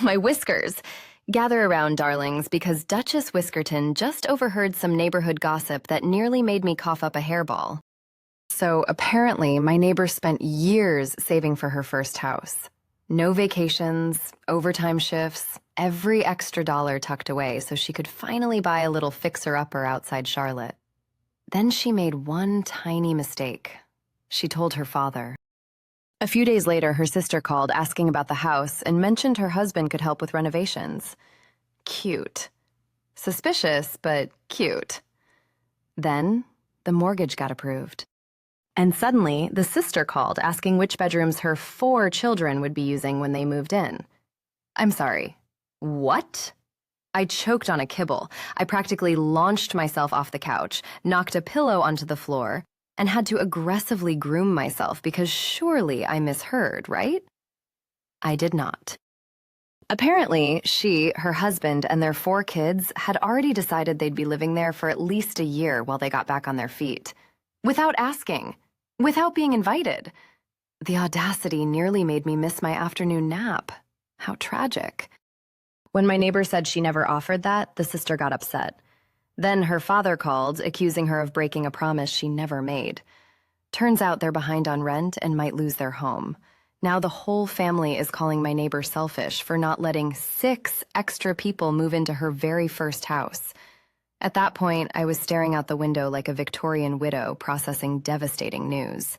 my whiskers. Gather around, darlings, because Duchess Whiskerton just overheard some neighborhood gossip that nearly made me cough up a hairball. So apparently, my neighbor spent years saving for her first house. No vacations, overtime shifts, every extra dollar tucked away so she could finally buy a little fixer-upper outside Charlotte. Then she made one tiny mistake. She told her father. A few days later, her sister called asking about the house and mentioned her husband could help with renovations. Cute. Suspicious, but cute. Then, the mortgage got approved. And suddenly, the sister called asking which bedrooms her 4 children would be using when they moved in. I'm sorry, what? I choked on a kibble. I practically launched myself off the couch, knocked a pillow onto the floor, and had to aggressively groom myself because surely I misheard, right? I did not. Apparently, she, her husband, and their 4 kids had already decided they'd be living there for at least a year while they got back on their feet. Without asking. Without being invited. The audacity nearly made me miss my afternoon nap. How tragic. When my neighbor said she never offered that, the sister got upset. Then her father called, accusing her of breaking a promise she never made. Turns out they're behind on rent and might lose their home. Now the whole family is calling my neighbor selfish for not letting 6 extra people move into her very first house. At that point, I was staring out the window like a Victorian widow processing devastating news.